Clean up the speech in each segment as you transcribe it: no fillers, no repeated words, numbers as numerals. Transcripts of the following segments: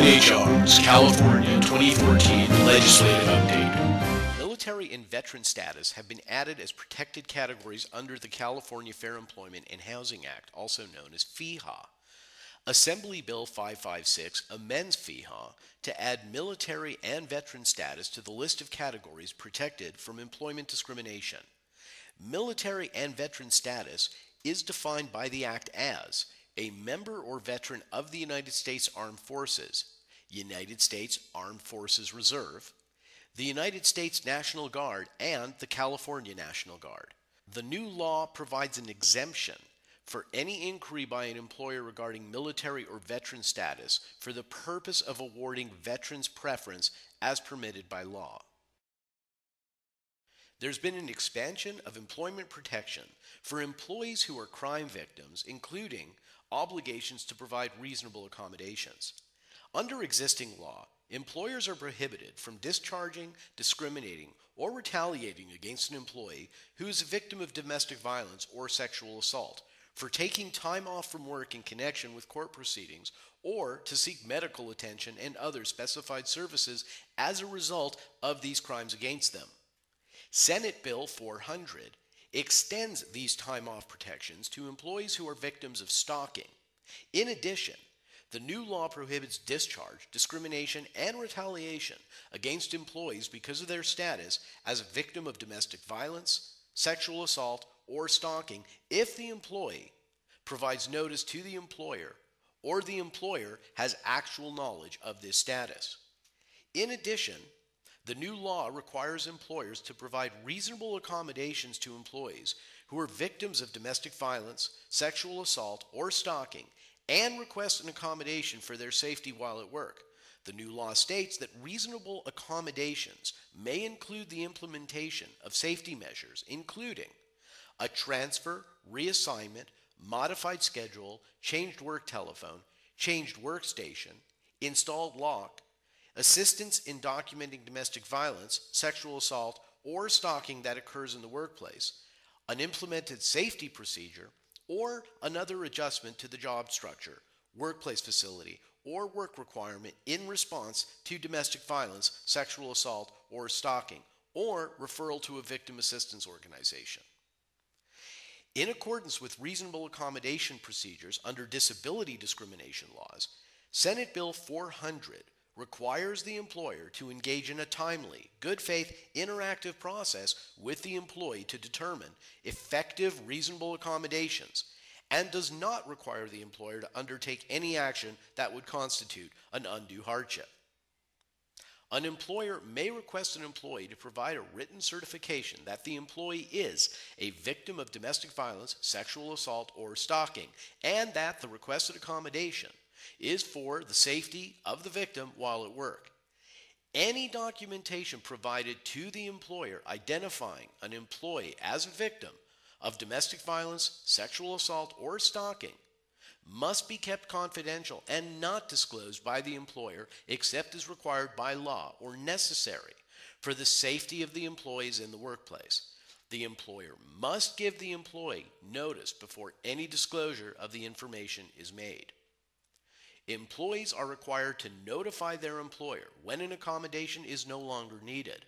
HR's California 2014 Legislative Update. Military and veteran status have been added as protected categories under the California Fair Employment and Housing Act, also known as FEHA. Assembly Bill 556 amends FEHA to add military and veteran status to the list of categories protected from employment discrimination. Military and veteran status is defined by the Act as a member or veteran of the United States Armed Forces, United States Armed Forces Reserve, the United States National Guard, and the California National Guard. The new law provides an exemption for any inquiry by an employer regarding military or veteran status for the purpose of awarding veterans preference as permitted by law. There's been an expansion of employment protection for employees who are crime victims, including obligations to provide reasonable accommodations. Under existing law, employers are prohibited from discharging, discriminating, or retaliating against an employee who is a victim of domestic violence or sexual assault for taking time off from work in connection with court proceedings or to seek medical attention and other specified services as a result of these crimes against them. Senate Bill 400 extends these time-off protections to employees who are victims of stalking. In addition, the new law prohibits discharge, discrimination, and retaliation against employees because of their status as a victim of domestic violence, sexual assault, or stalking if the employee provides notice to the employer or the employer has actual knowledge of this status. In addition, the new law requires employers to provide reasonable accommodations to employees who are victims of domestic violence, sexual assault, or stalking, and request an accommodation for their safety while at work. The new law states that reasonable accommodations may include the implementation of safety measures, including a transfer, reassignment, modified schedule, changed work telephone, changed workstation, installed lock, assistance in documenting domestic violence, sexual assault, or stalking that occurs in the workplace, an implemented safety procedure, or another adjustment to the job structure, workplace facility, or work requirement in response to domestic violence, sexual assault, or stalking, or referral to a victim assistance organization. In accordance with reasonable accommodation procedures under disability discrimination laws, Senate Bill 400 requires the employer to engage in a timely, good faith, interactive process with the employee to determine effective, reasonable accommodations, and does not require the employer to undertake any action that would constitute an undue hardship. An employer may request an employee to provide a written certification that the employee is a victim of domestic violence, sexual assault, or stalking, and that the requested accommodation is for the safety of the victim while at work. Any documentation provided to the employer identifying an employee as a victim of domestic violence, sexual assault, or stalking must be kept confidential and not disclosed by the employer except as required by law or necessary for the safety of the employees in the workplace. The employer must give the employee notice before any disclosure of the information is made. Employees are required to notify their employer when an accommodation is no longer needed.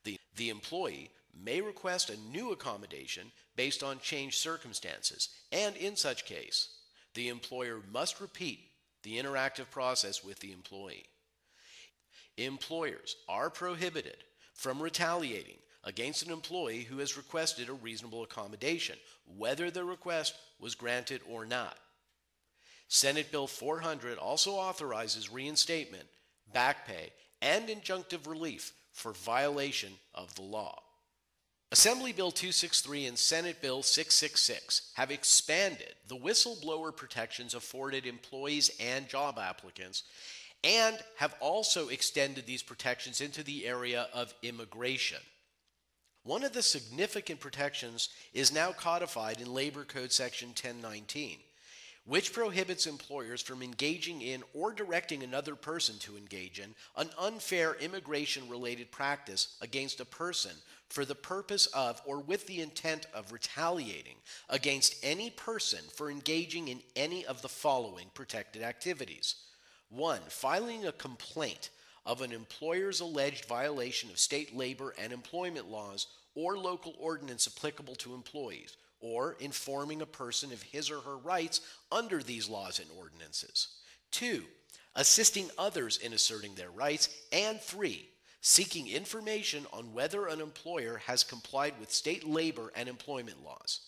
The employee may request a new accommodation based on changed circumstances, and in such case, the employer must repeat the interactive process with the employee. Employers are prohibited from retaliating against an employee who has requested a reasonable accommodation, whether the request was granted or not. Senate Bill 400 also authorizes reinstatement, back pay, and injunctive relief for violation of the law. Assembly Bill 263 and Senate Bill 666 have expanded the whistleblower protections afforded employees and job applicants, and have also extended these protections into the area of immigration. One of the significant protections is now codified in Labor Code Section 1019, which prohibits employers from engaging in or directing another person to engage in an unfair immigration-related practice against a person for the purpose of or with the intent of retaliating against any person for engaging in any of the following protected activities. 1. Filing a complaint of an employer's alleged violation of state labor and employment laws or local ordinance applicable to employees, or informing a person of his or her rights under these laws and ordinances. 2. Assisting others in asserting their rights. And 3. Seeking information on whether an employer has complied with state labor and employment laws.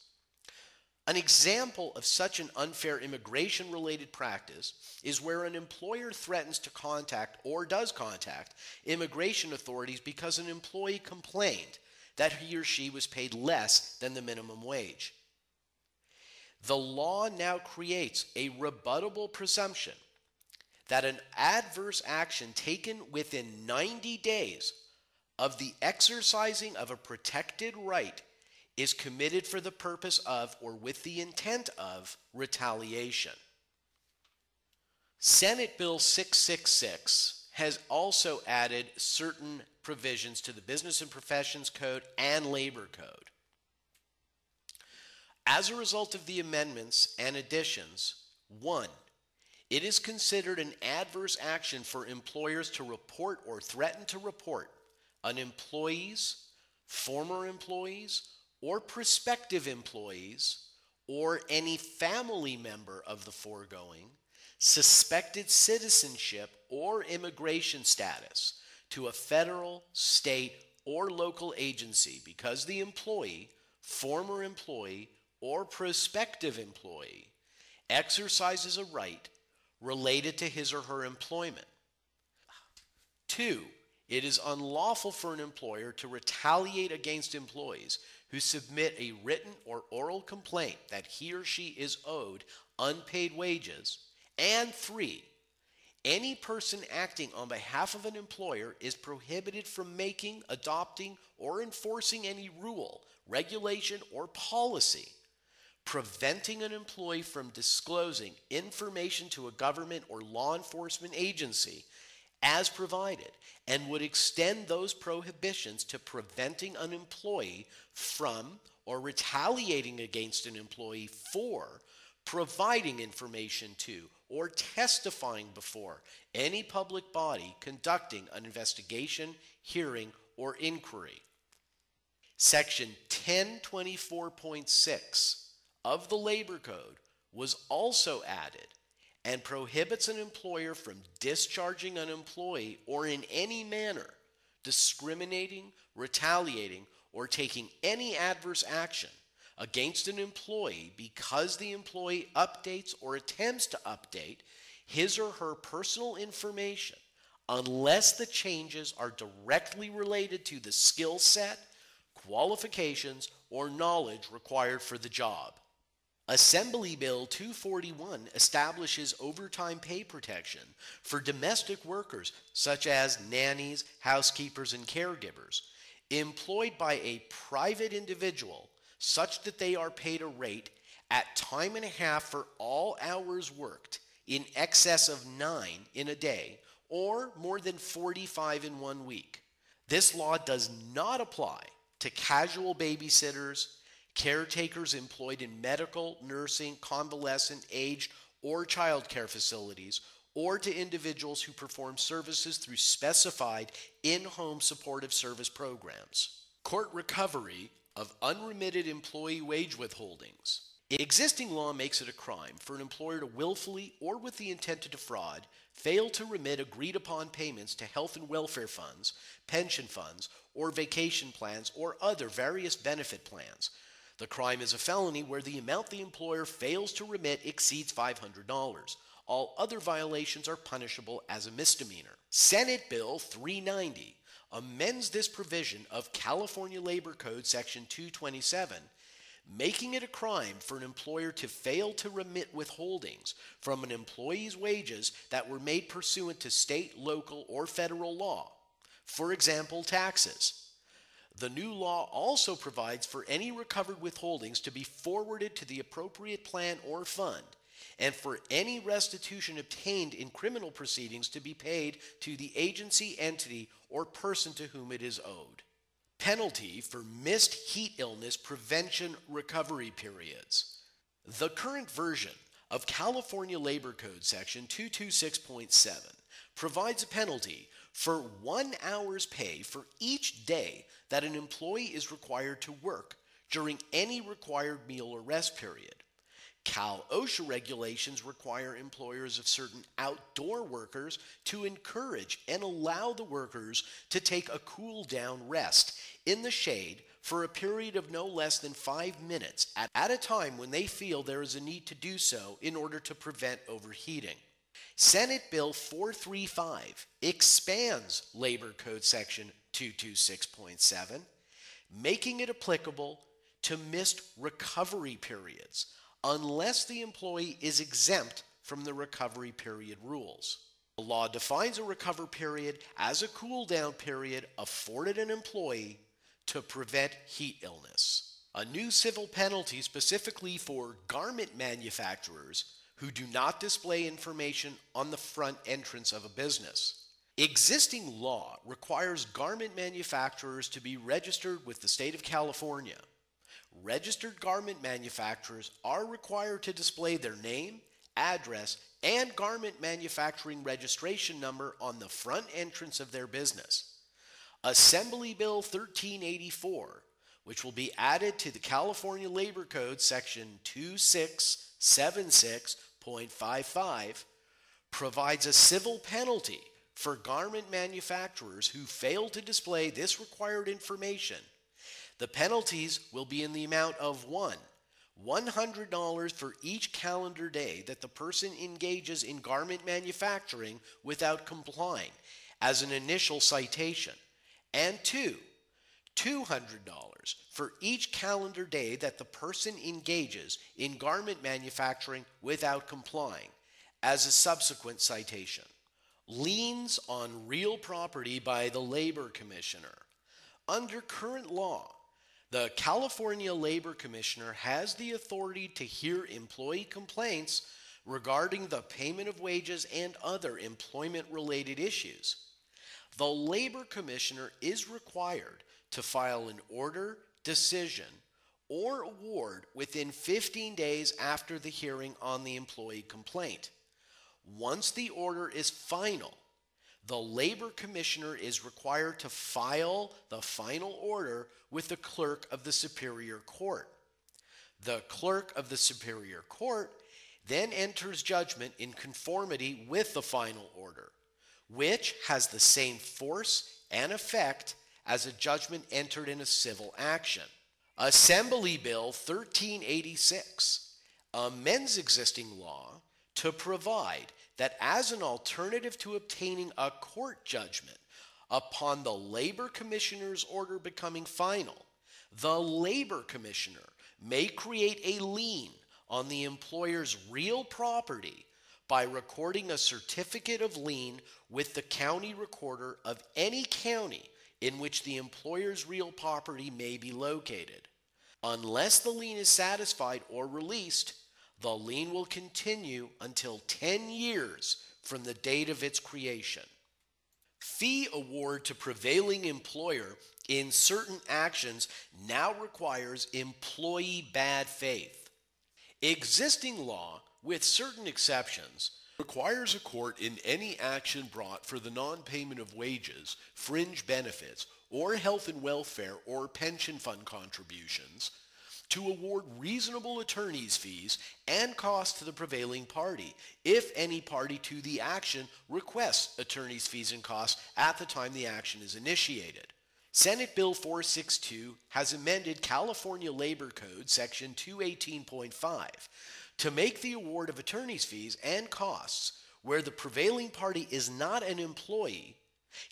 An example of such an unfair immigration-related practice is where an employer threatens to contact or does contact immigration authorities because an employee complained that he or she was paid less than the minimum wage. The law now creates a rebuttable presumption that an adverse action taken within 90 days of the exercising of a protected right is committed for the purpose of or with the intent of retaliation. Senate Bill 666 has also added certain provisions to the Business and Professions Code and Labor Code. As a result of the amendments and additions, 1. It is considered an adverse action for employers to report or threaten to report an employee's, former employees, or prospective employees, or any family member of the foregoing, suspected citizenship or immigration status to a federal, state, or local agency because the employee, former employee, or prospective employee exercises a right related to his or her employment. 2. It is unlawful for an employer to retaliate against employees who submit a written or oral complaint that he or she is owed unpaid wages. And 3. Any person acting on behalf of an employer is prohibited from making, adopting, or enforcing any rule, regulation, or policy preventing an employee from disclosing information to a government or law enforcement agency as provided, and would extend those prohibitions to preventing an employee from or retaliating against an employee for providing information to or testifying before any public body conducting an investigation, hearing, or inquiry. Section 1024.6 of the Labor Code was also added and prohibits an employer from discharging an employee or in any manner discriminating, retaliating, or taking any adverse action against an employee because the employee updates or attempts to update his or her personal information unless the changes are directly related to the skill set, qualifications, or knowledge required for the job. Assembly Bill 241 establishes overtime pay protection for domestic workers such as nannies, housekeepers, and caregivers employed by a private individual such that they are paid a rate at time and a half for all hours worked in excess of 9 in a day or more than 45 in 1 week. This law does not apply to casual babysitters, caretakers employed in medical, nursing, convalescent, aged, or child care facilities, or to individuals who perform services through specified in-home supportive service programs. Court recovery of unremitted employee wage withholdings. Existing law makes it a crime for an employer to willfully or with the intent to defraud fail to remit agreed-upon payments to health and welfare funds, pension funds, or vacation plans, or other various benefit plans. The crime is a felony where the amount the employer fails to remit exceeds $500. All other violations are punishable as a misdemeanor. Senate Bill 390 amends this provision of California Labor Code Section 227, making it a crime for an employer to fail to remit withholdings from an employee's wages that were made pursuant to state, local, or federal law. For example, taxes. The new law also provides for any recovered withholdings to be forwarded to the appropriate plan or fund, and for any restitution obtained in criminal proceedings to be paid to the agency, entity, or person to whom it is owed. Penalty for missed heat illness prevention recovery periods. The current version of California Labor Code Section 226.7 provides a penalty for 1 hour's pay for each day that an employee is required to work during any required meal or rest period. Cal OSHA regulations require employers of certain outdoor workers to encourage and allow the workers to take a cool down rest in the shade for a period of no less than 5 minutes at a time when they feel there is a need to do so in order to prevent overheating. Senate Bill 435 expands Labor Code Section 226.7, making it applicable to missed recovery periods, unless the employee is exempt from the recovery period rules. The law defines a recovery period as a cool-down period afforded an employee to prevent heat illness. A new civil penalty specifically for garment manufacturers who do not display information on the front entrance of a business. Existing law requires garment manufacturers to be registered with the state of California. Registered garment manufacturers are required to display their name, address, and garment manufacturing registration number on the front entrance of their business. Assembly Bill 1384, which will be added to the California Labor Code Section 2676.55, provides a civil penalty for garment manufacturers who fail to display this required information. The penalties will be in the amount of $100 for each calendar day that the person engages in garment manufacturing without complying as an initial citation, and $200 for each calendar day that the person engages in garment manufacturing without complying as a subsequent citation. Liens on real property by the Labor Commissioner. Under current law, the California Labor Commissioner has the authority to hear employee complaints regarding the payment of wages and other employment-related issues. The Labor Commissioner is required to file an order, decision, or award within 15 days after the hearing on the employee complaint. Once the order is final, the Labor Commissioner is required to file the final order with the Clerk of the Superior Court. The Clerk of the Superior Court then enters judgment in conformity with the final order, which has the same force and effect as a judgment entered in a civil action. Assembly Bill 1386 amends existing law to provide that as an alternative to obtaining a court judgment upon the Labor Commissioner's order becoming final, the Labor Commissioner may create a lien on the employer's real property by recording a certificate of lien with the county recorder of any county in which the employer's real property may be located. Unless the lien is satisfied or released, the lien will continue until 10 years from the date of its creation. Fee award to prevailing employer in certain actions now requires employee bad faith. Existing law, with certain exceptions, requires a court in any action brought for the non-payment of wages, fringe benefits, or health and welfare or pension fund contributions to award reasonable attorney's fees and costs to the prevailing party, if any party to the action requests attorney's fees and costs at the time the action is initiated. Senate Bill 462 has amended California Labor Code Section 218.5 to make the award of attorney's fees and costs where the prevailing party is not an employee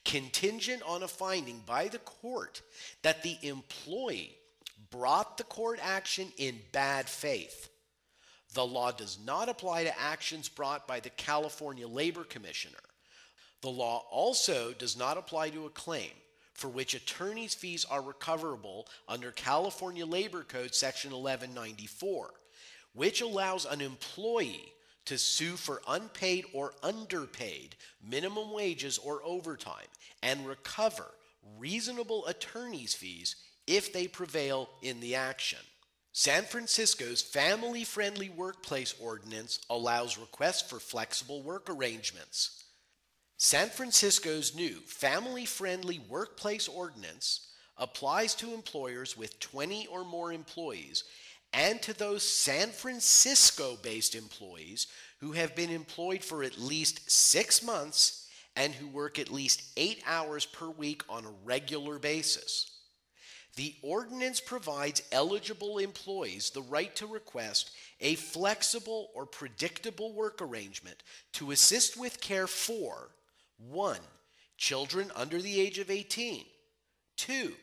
contingent on a finding by the court that the employee brought the court action in bad faith. The law does not apply to actions brought by the California Labor Commissioner. The law also does not apply to a claim for which attorney's fees are recoverable under California Labor Code Section 1194, which allows an employee to sue for unpaid or underpaid minimum wages or overtime and recover reasonable attorney's fees if they prevail in the action. San Francisco's family-friendly workplace ordinance allows requests for flexible work arrangements. San Francisco's new family-friendly workplace ordinance applies to employers with 20 or more employees and to those San Francisco-based employees who have been employed for at least 6 months and who work at least 8 hours per week on a regular basis. The ordinance provides eligible employees the right to request a flexible or predictable work arrangement to assist with care for 1. Children under the age of 18. 2.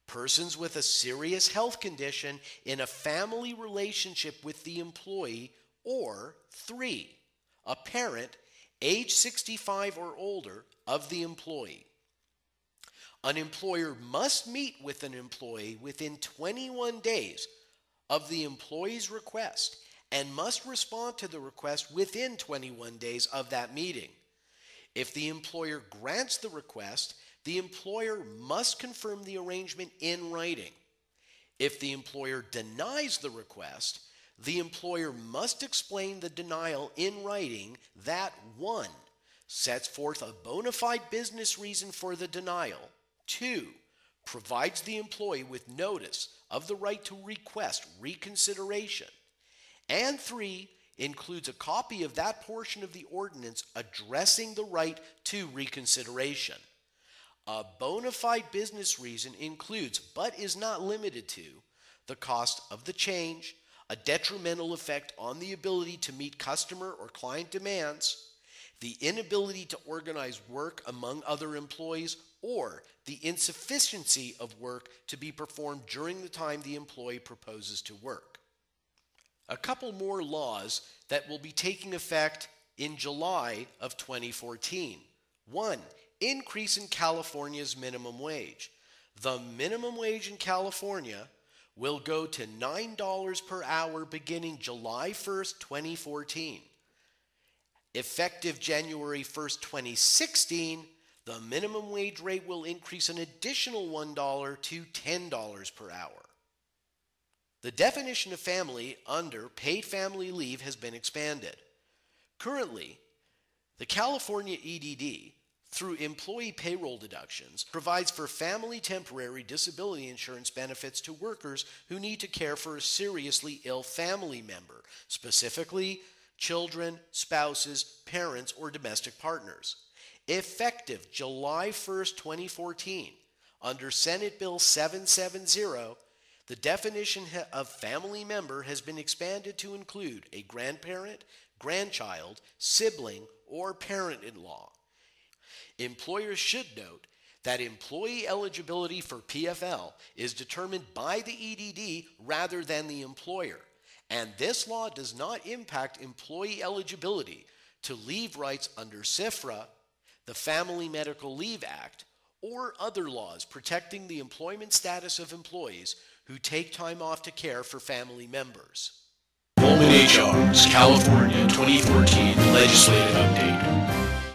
Persons with a serious health condition in a family relationship with the employee. Or 3. A parent age 65 or older of the employee. An employer must meet with an employee within 21 days of the employee's request and must respond to the request within 21 days of that meeting. If the employer grants the request, the employer must confirm the arrangement in writing. If the employer denies the request, the employer must explain the denial in writing that 1. Sets forth a bona fide business reason for the denial, 2. Provides the employee with notice of the right to request reconsideration, and 3. Includes a copy of that portion of the ordinance addressing the right to reconsideration. A bona fide business reason includes, but is not limited to, the cost of the change, a detrimental effect on the ability to meet customer or client demands, the inability to organize work among other employees, or the insufficiency of work to be performed during the time the employee proposes to work. A couple more laws that will be taking effect in July of 2014. 1. Increase in California's minimum wage. The minimum wage in California will go to $9 per hour beginning July 1st, 2014. Effective January 1st, 2016, the minimum wage rate will increase an additional $1 to $10 per hour. The definition of family under paid family leave has been expanded. Currently, the California EDD, through employee payroll deductions, provides for family temporary disability insurance benefits to workers who need to care for a seriously ill family member, specifically children, spouses, parents, or domestic partners. Effective July 1st, 2014, under Senate Bill 770, the definition of family member has been expanded to include a grandparent, grandchild, sibling, or parent-in-law. Employers should note that employee eligibility for PFL is determined by the EDD rather than the employer, and this law does not impact employee eligibility to leave rights under SIFRA, the Family Medical Leave Act, or other laws protecting the employment status of employees who take time off to care for family members. Holman HR's California 2014 Legislative Update.